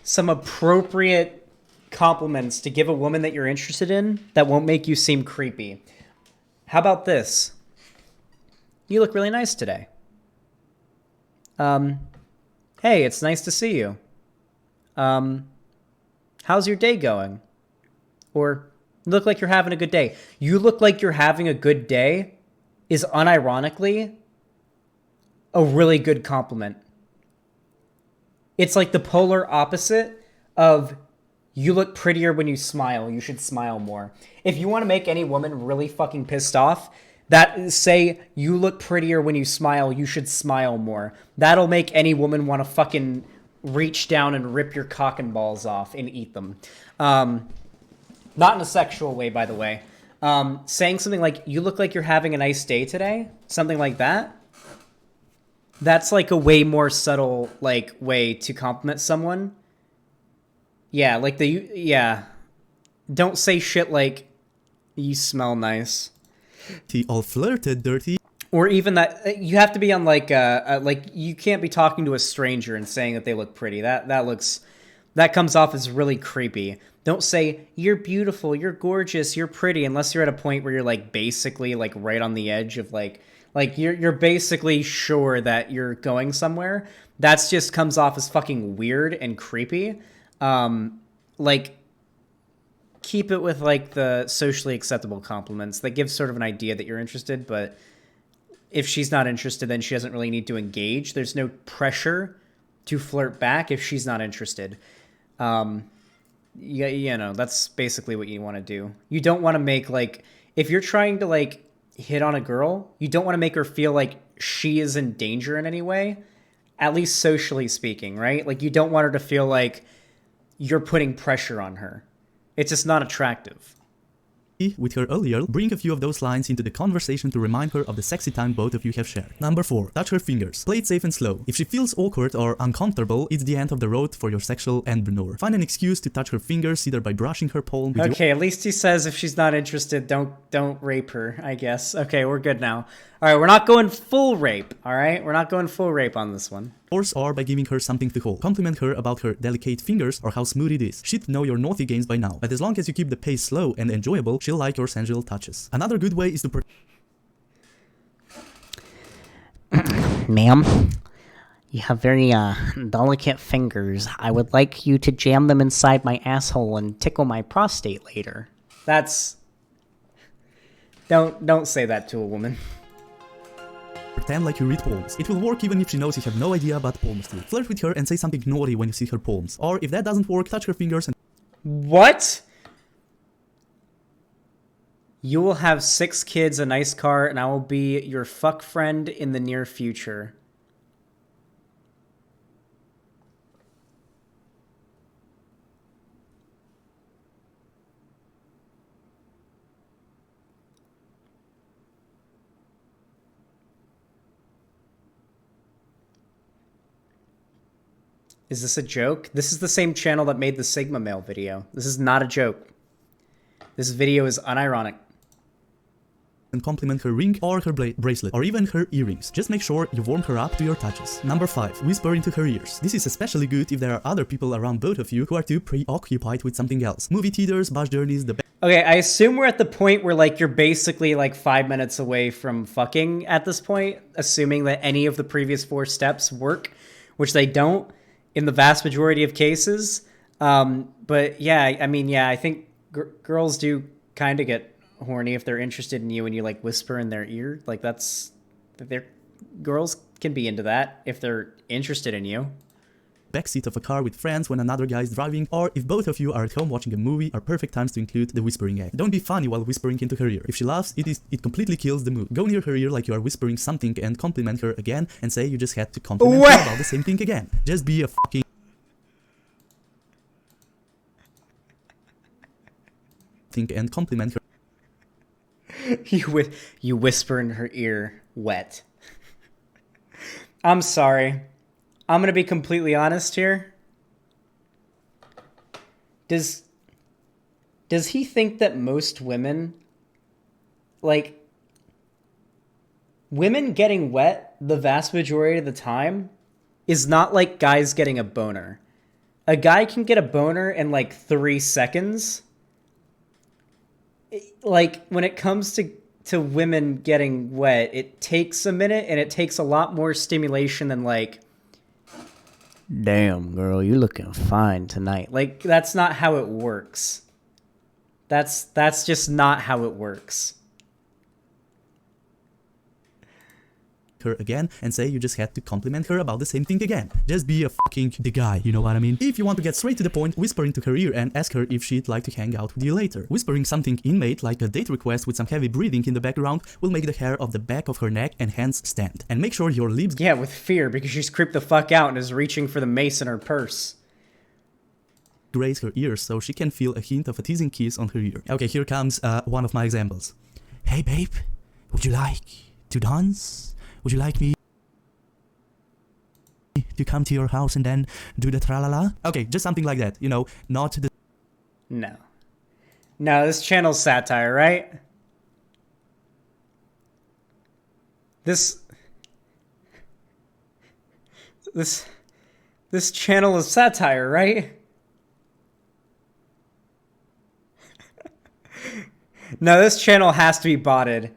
some appropriate compliments to give a woman that you're interested in that won't make you seem creepy. How about this? You look really nice today. Hey, it's nice to see you. How's your day going? Or, you look like you're having a good day. You look like you're having a good day is unironically a really good compliment. It's like the polar opposite of you look prettier when you smile. You should smile more. If you want to make any woman really fucking pissed off, that say you look prettier when you smile. You should smile more. That'll make any woman want to fucking reach down and rip your cock and balls off and eat them. Not in a sexual way, by the way. Saying something like, you look like you're having a nice day today, something like that, that's like a way more subtle, like, way to compliment someone. Yeah, like don't say shit like, you smell nice. all flirted dirty. Or even that, you have to be on like you can't be talking to a stranger and saying that they look pretty. That comes off as really creepy. Don't say, you're beautiful, you're gorgeous, you're pretty, unless you're at a point where you're like basically like right on the edge of like you're basically sure that you're going somewhere. That's just comes off as fucking weird and creepy. Like, keep it with like the socially acceptable compliments that give sort of an idea that you're interested, but if she's not interested, then she doesn't really need to engage. There's no pressure to flirt back if she's not interested. You know, that's basically what you want to do. You don't want to make like, if you're trying to like hit on a girl, you don't want to make her feel like she is in danger in any way, at least socially speaking, right? Like you don't want her to feel like you're putting pressure on her. It's just not attractive. With her earlier, bring a few of those lines into the conversation to remind her of the sexy time both of you have shared. Number 4. Touch her fingers. Play it safe and slow. If she feels awkward or uncomfortable, it's the end of the road for your sexual entrepreneur. Find an excuse to touch her fingers, either by brushing her palm with Okay, at least he says if she's not interested, don't rape her, I guess. Okay, we're good now. All right, we're not going full rape, all right? We're not going full rape on this one. or by giving her something to hold. Compliment her about her delicate fingers or how smooth it is. She'd know your naughty games by now, but as long as you keep the pace slow and enjoyable, she'll like your sensual touches. Another good way is to Ma'am, You have very, delicate fingers. I would like you to jam them inside my asshole and tickle my prostate later. That's... Don't say that to a woman. Pretend like you read palms. It will work even if she knows you have no idea about palms too. Flirt with her and say something naughty when you see her palms. Or if that doesn't work, touch her fingers and... What? You will have 6 kids, a nice car, and I will be your fuck friend in the near future. Is this a joke? This is the same channel that made the Sigma Male video. This is not a joke. This video is unironic. and compliment her ring or her bracelet or even her earrings. Just make sure you warm her up to your touches. Number 5. Whisper into her ears. This is especially good if there are other people around both of you who are too preoccupied with something else. Movie theaters, bus journeys, the... Okay, I assume we're at the point where, like, you're basically, like, 5 minutes away from fucking at this point, assuming that any of the previous 4 steps work, which they don't in the vast majority of cases. But, yeah, I mean, yeah, I think girls do kind of get horny if they're interested in you and you, like, whisper in their ear. Like, that's... girls can be into that if they're interested in you. Backseat of a car with friends when another guy is driving, or if both of you are at home watching a movie, are perfect times to include the whispering act. Don't be funny while whispering into her ear. If she laughs, it completely kills the mood. Go near her ear like you are whispering something and compliment her again and say you just had to compliment her about the same thing again. Just be a fucking... think and compliment her. You whisper in her ear, wet. I'm sorry. I'm gonna be completely honest here. Does he think that most women, like, women getting wet the vast majority of the time is not like guys getting a boner? A guy can get a boner in like 3 seconds. Like, when it comes to women getting wet, it takes a minute and it takes a lot more stimulation than, like, damn, girl, you looking fine tonight. Like, that's not how it works. That's just not how it works. Her again and say you just had to compliment her about the same thing again. Just be a fucking the guy, you know what I mean? If you want to get straight to the point, whisper into her ear and ask her if she'd like to hang out with you later. Whispering something inmate like a date request with some heavy breathing in the background will make the hair of the back of her neck and hands stand. And make sure your lips... Yeah, with fear, because she's creeped the fuck out and is reaching for the mace in her purse. Graze her ears so she can feel a hint of a teasing kiss on her ear. Okay, here comes one of my examples. Hey babe, would you like to dance? Would you like me to come to your house and then do the tralala? Okay, just something like that, you know, not the... No. No, this channel's satire, right? This channel is satire, right? No, this channel has to be botted.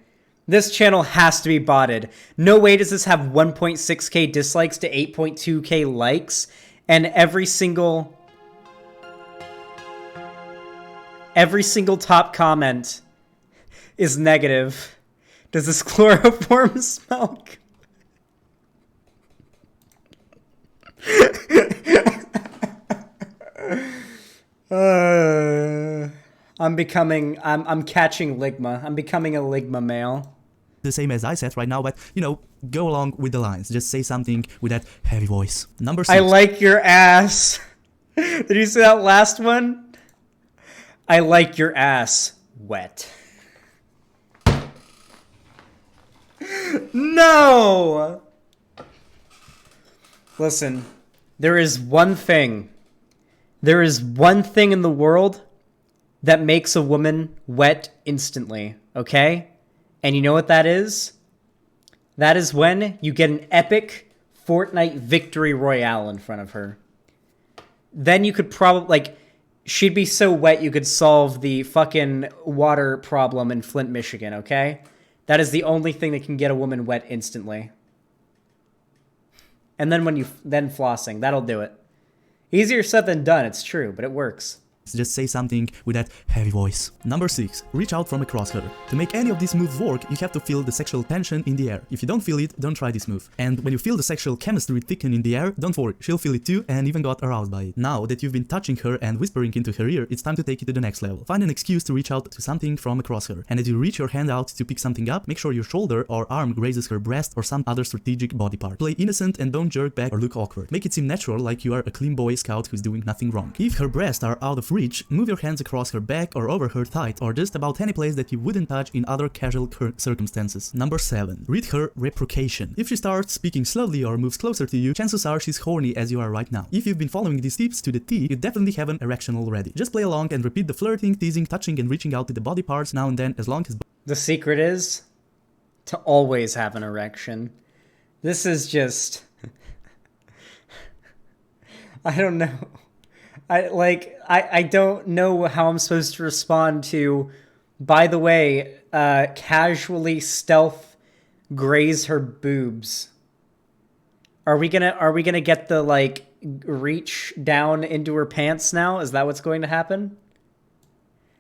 This channel has to be botted. No way does this have 1.6k dislikes to 8.2k likes, and every single top comment is negative. Does this chloroform smell good? I'm catching ligma. I'm becoming a ligma male. The same as I said right now, but, you know, go along with the lines. Just say something with that heavy voice. Number 6. I like your ass. Did you see that last one? I like your ass wet. No! Listen, there is one thing in the world that makes a woman wet instantly, okay? And you know what that is? That is when you get an epic Fortnite victory royale in front of her. Then you could probably, like, she'd be so wet you could solve the fucking water problem in Flint, Michigan, okay? That is the only thing that can get a woman wet instantly. And then then flossing, that'll do it. Easier said than done, it's true, but it works. Just say something with that heavy voice. Number 6. Reach out from across her. To make any of these moves work, you have to feel the sexual tension in the air. If you don't feel it, don't try this move. And when you feel the sexual chemistry thicken in the air, don't worry, she'll feel it too and even got aroused by it. Now that you've been touching her and whispering into her ear, it's time to take it to the next level. Find an excuse to reach out to something from across her. And as you reach your hand out to pick something up, make sure your shoulder or arm grazes her breast or some other strategic body part. Play innocent and don't jerk back or look awkward. Make it seem natural, like you are a clean Boy Scout who's doing nothing wrong. If her breasts are out of reach, move your hands across her back or over her thigh or just about any place that you wouldn't touch in other casual circumstances. Number 7. Read her reciprocation. If she starts speaking slowly or moves closer to you, chances are she's horny as you are right now. If you've been following these tips to the T, you definitely have an erection already. Just play along and repeat the flirting, teasing, touching and reaching out to the body parts now and then as long as... The secret is to always have an erection. This is just... I don't know. I don't know how I'm supposed to respond to, by the way, casually stealth graze her boobs. Are we gonna get the, like, reach down into her pants now? Is that what's going to happen?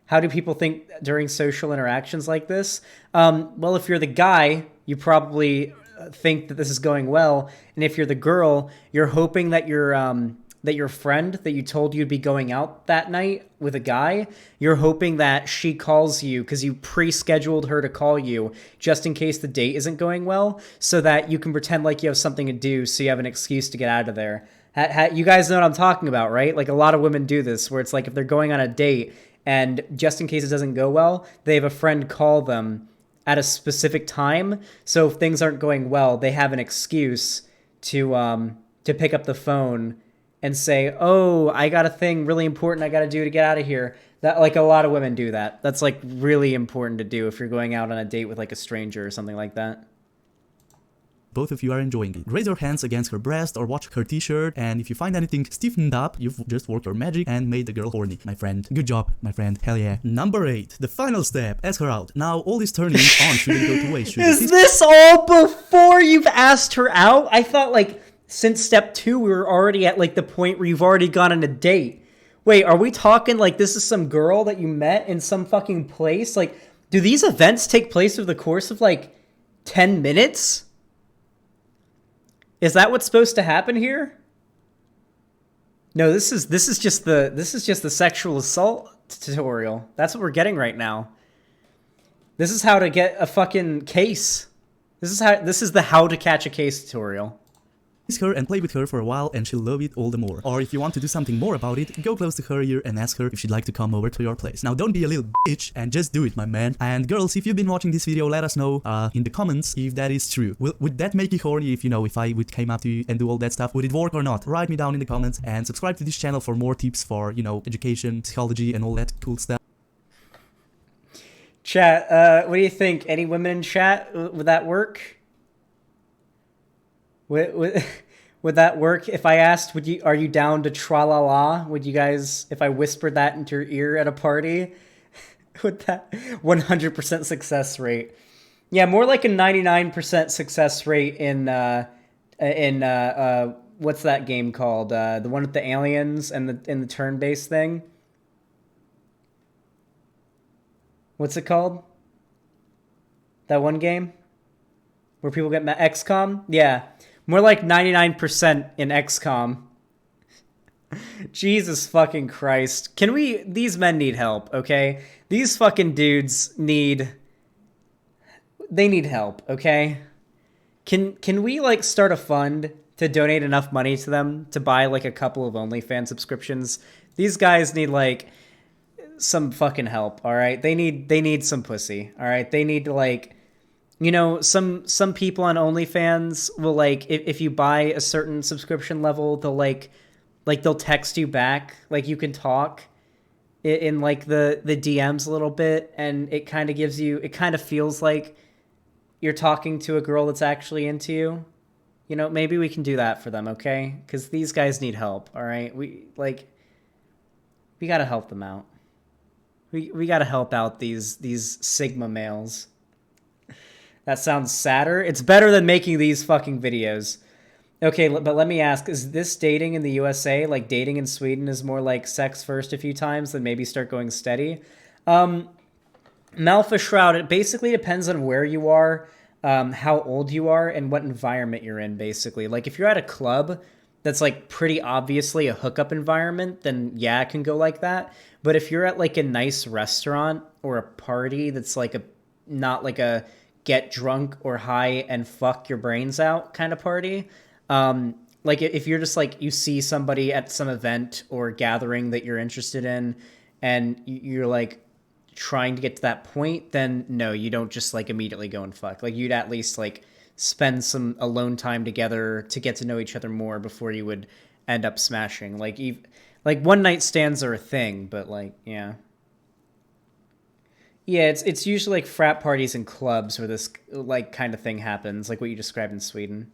How do people think during social interactions like this? Well, if you're the guy, you probably think that this is going well. And if you're the girl, you're hoping that your friend that you told you'd be going out that night with a guy, you're hoping that she calls you because you pre-scheduled her to call you just in case the date isn't going well, so that you can pretend like you have something to do so you have an excuse to get out of there. You guys know what I'm talking about, right? Like, a lot of women do this, where it's like if they're going on a date and just in case it doesn't go well, they have a friend call them at a specific time, so if things aren't going well, they have an excuse to pick up the phone and say, oh, I got a thing really important I got to do to get out of here. That, like, a lot of women do that. That's, like, really important to do if you're going out on a date with, like, a stranger or something like that. Both of you are enjoying it. Raise your hands against her breast or watch her t-shirt, and if you find anything stiffened up, you've just worked your magic and made the girl horny, my friend. Good job, my friend. Hell yeah. Number 8. The final step. Ask her out. Now, all this turning on shouldn't go to waste, should it? Is this all before you've asked her out? I thought, like, since step 2, we were already at, like, the point where you've already gone on a date. Wait, are we talking, like, this is some girl that you met in some fucking place? Like, do these events take place over the course of, like, 10 minutes? Is that what's supposed to happen here? No, this is just the sexual assault tutorial. That's what we're getting right now. This is how to get a fucking case. This is the how to catch a case tutorial. Kiss her and play with her for a while and she'll love it all the more. Or if you want to do something more about it, go close to her ear and ask her if she'd like to come over to your place. Now don't be a little bitch and just do it, my man. And girls, if you've been watching this video, let us know in the comments if that is true. Would that make you horny if, you know, if I would came up to you and do all that stuff? Would it work or not? Write me down in the comments and subscribe to this channel for more tips for, you know, education, psychology and all that cool stuff. Chat, what do you think? Any women in chat? Would that work? Would that work if I asked, are you down to tra-la-la? Would you guys, if I whispered that into your ear at a party, would that 100% success rate? Yeah, more like a 99% success rate in what's that game called? The one with the aliens and the turn-based thing. What's it called? That one game where people get XCOM? Yeah. More like 99% in XCOM. Jesus fucking Christ. These men need help, okay? These fucking dudes they need help, okay? Can we, like, start a fund to donate enough money to them to buy, like, a couple of OnlyFans subscriptions? These guys need, like, some fucking help, all right? They need some pussy, all right? They need to, like... You know, some people on OnlyFans will, like, if you buy a certain subscription level, they'll like they'll text you back, like, you can talk in like the DMs a little bit, and it kind of feels like you're talking to a girl that's actually into you. You know, maybe we can do that for them, okay? Because these guys need help, all right? We gotta help them out. We gotta help out these Sigma males. That sounds sadder. It's better than making these fucking videos. Okay, but let me ask, is this dating in the USA? Like dating in Sweden is more like sex first a few times, then maybe start going steady? Malfa Shroud, it basically depends on where you are, how old you are, and what environment you're in, basically. Like, if you're at a club that's, like, pretty obviously a hookup environment, then yeah, it can go like that. But if you're at, like, a nice restaurant or a party that's, like, not like a get drunk or high and fuck your brains out kind of party, like, if you're just, like, you see somebody at some event or gathering that you're interested in, and you're, like, trying to get to that point, then no, you don't just like immediately go and fuck. Like, you'd at least like spend some alone time together to get to know each other more before you would end up smashing. Like, one night stands are a thing, but like, yeah, it's usually like frat parties and clubs where this like kind of thing happens, like what you described in Sweden.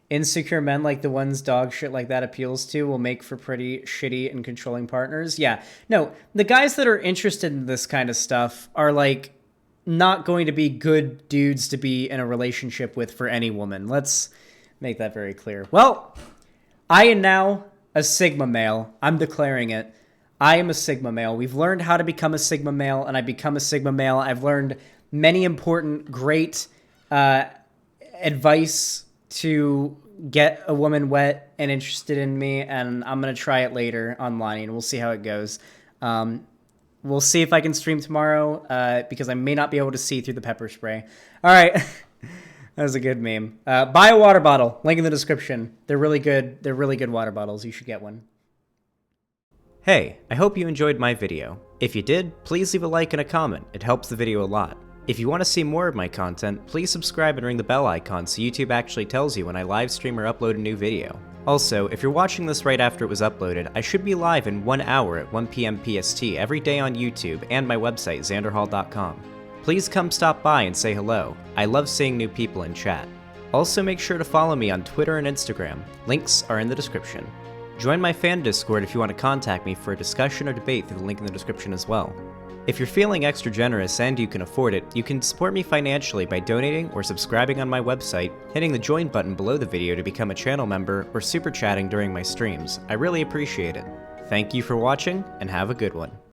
Insecure men like the ones dog shit like that appeals to will make for pretty shitty and controlling partners. Yeah. No, the guys that are interested in this kind of stuff are like not going to be good dudes to be in a relationship with for any woman. Let's make that very clear. Well, I am now a Sigma male. I'm declaring it. I am a Sigma male. We've learned how to become a Sigma male, and I become a Sigma male. I've learned many important, great advice to get a woman wet and interested in me, and I'm going to try it later online, and we'll see how it goes. We'll see if I can stream tomorrow, because I may not be able to see through the pepper spray. All right. That was a good meme. Buy a water bottle. Link in the description. They're really good. They're really good water bottles. You should get one. Hey, I hope you enjoyed my video. If you did, please leave a like and a comment. It helps the video a lot. If you want to see more of my content, please subscribe and ring the bell icon so YouTube actually tells you when I live stream or upload a new video. Also, if you're watching this right after it was uploaded, I should be live in 1 hour at 1 PM PST every day on YouTube and my website, xanderhall.com. Please come stop by and say hello. I love seeing new people in chat. Also, make sure to follow me on Twitter and Instagram. Links are in the description. Join my fan Discord if you want to contact me for a discussion or debate through the link in the description as well. If you're feeling extra generous and you can afford it, you can support me financially by donating or subscribing on my website, hitting the join button below the video to become a channel member, or super chatting during my streams. I really appreciate it. Thank you for watching, and have a good one.